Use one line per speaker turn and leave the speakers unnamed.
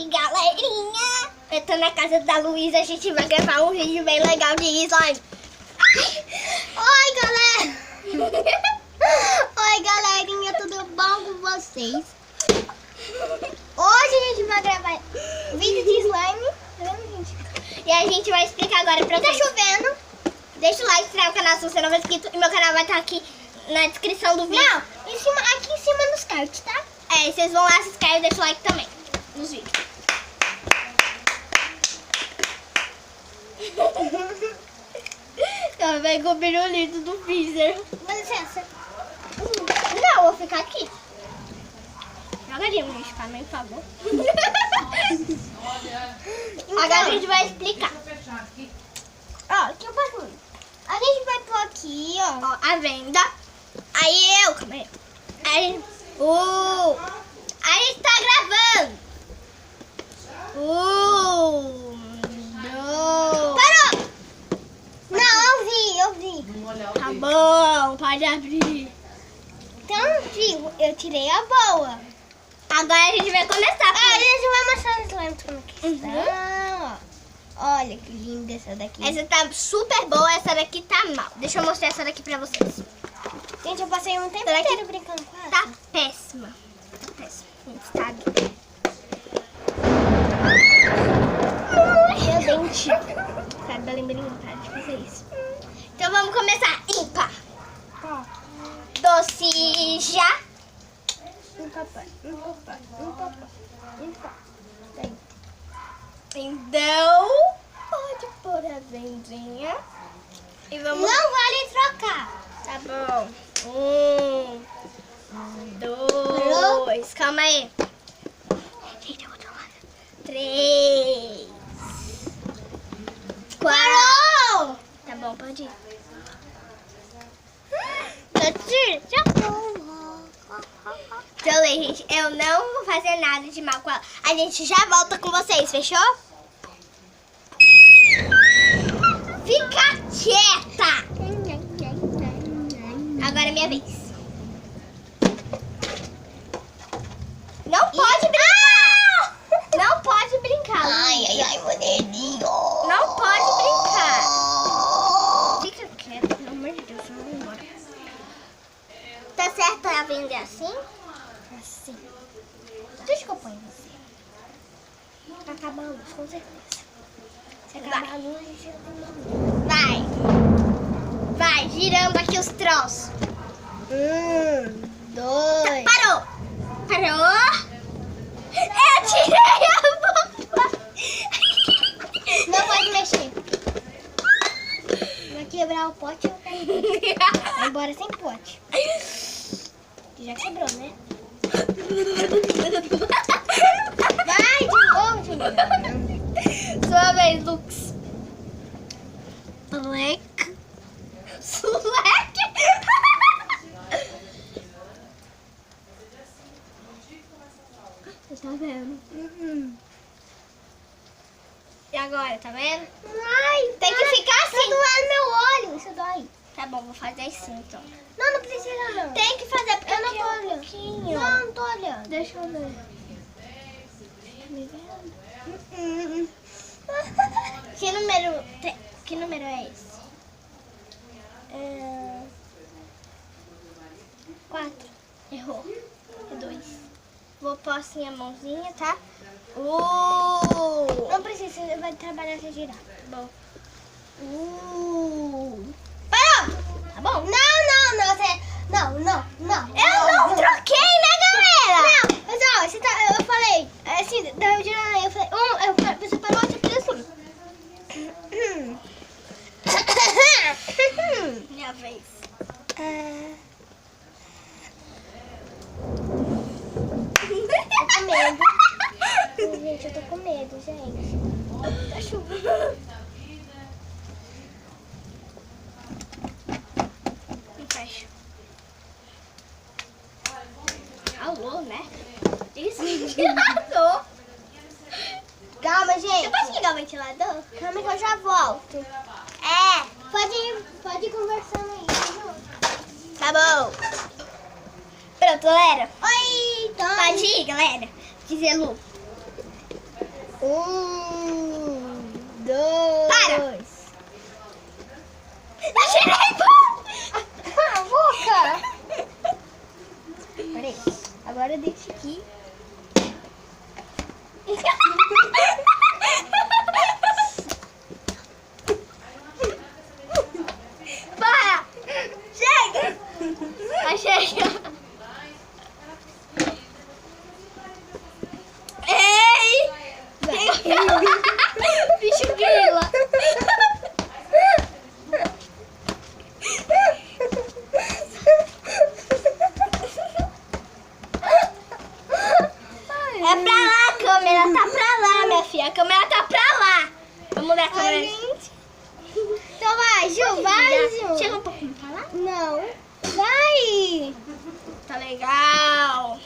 galerinha! Eu tô na casa da Luísa, a gente vai gravar um vídeo bem legal de slime.
Oi, galera! Oi, galerinha, tudo bom com vocês? Hoje a gente vai gravar vídeo de slime, tá vendo, gente?
E a gente vai explicar agora pra vocês.
Tá chovendo.
Deixa o like, se inscreve no canal se você não é inscrito. E meu canal vai estar aqui na descrição do vídeo.
Não, aqui em cima nos cards, tá?
É, vocês vão lá, se inscrevem e deixa o like também nos vídeos. Ela vai com o pirulito do freezer.
Dá licença.
Não, eu vou ficar aqui. Jogadinho, gente, pra mim, por favor.
Então,
agora a gente vai explicar.
Ó, aqui eu passo. A gente vai pôr aqui, ó.
Ó, a venda. Aí calma aí. Aí, a gente tá gravando.
Parou! Não, eu vi.
Tá bom, pode abrir.
Então, viu, eu tirei a boa.
Agora a gente vai começar.
A gente vai mostrar os slimes como que está. Olha que linda essa daqui.
Essa tá super boa, essa daqui tá mal. Deixa eu mostrar essa daqui pra vocês.
Gente, eu passei um tempo
Essa daqui
inteiro brincando com ela.
tá péssima. Tá péssima. Tá aqui.
Meu dente.
Sabe, da lembrinha, para de fazer isso. Então vamos começar. Ímpar. Doce já.
Papai.
Então, pode pôr a vendinha. E vamos...
Não vale trocar.
Tá bom. 2. Calma aí. Gente, eu vou tomar. 3. 4.
Parou!
Tá bom, pode ir. Então, gente, eu não vou fazer nada de mal com ela. A gente já volta com vocês, fechou? Fica quieta! Agora é minha vez. Não pode brincar! Não pode brincar.
Ai, meu dedinho.
Não pode brincar. Fica quieta, pelo amor de Deus, vamos embora. Tá certo a vender assim?
Assim. Deixa que eu ponho você.
Pra acabar a luz, com certeza.
Se acabar a luz, a gente não tem luz.
Vai, girando aqui os troços.
2.
Parou! Eu tirei a bomba!
Não pode mexer. Vai quebrar o pote, eu quero. Vai embora sem pote. Já quebrou, né? Vai de novo, Juliana.
Sua vez, Lux. Black. Slack. Você tá vendo? E agora, tá vendo?
Ai,
Tem que ficar assim.
Tá doendo meu olho. Isso dói.
Tá bom, vou fazer assim então.
Não precisa não.
Tem que fazer porque
Eu não
aqui
tô
é um
olhando.
pouquinho.
Não tô olhando.
Deixa eu ver. Que número é esse? 4. Errou. É 2. Vou pôr assim a mãozinha, tá?
Não precisa, você vai trabalhar se girar.
Bom.
Parou!
Tá bom?
Não, você... Não.
Eu não troquei, né, galera?
Não, mas ó, você tá, eu falei, assim, eu falei, você parou, você fez assim.
Minha vez.
Tô com medo. Gente, eu tô com medo, gente.
Tá chovendo. Não fecha. Alô, né? Ventilador.
Calma,
Você
gente.
pode ligar o ventilador?
Calma que eu já volto. Pode ir conversando aí,
Tá bom. Pronto, galera.
Oi, Tom.
Pode ir, galera. Dizer Lu.
Dois.
Para! Tirei!
Cala a boca! Peraí. Agora deixa aqui.
Para! Chega! Chega! Ei! Bicho grila! É pra lá a câmera, tá pra lá, minha filha. A câmera tá pra lá. Vamos mudar a câmera.
Ai, gente. Então vai, Ju, vai, Ju.
Chega um pouquinho pra lá.
Não. Vai.
Tá legal.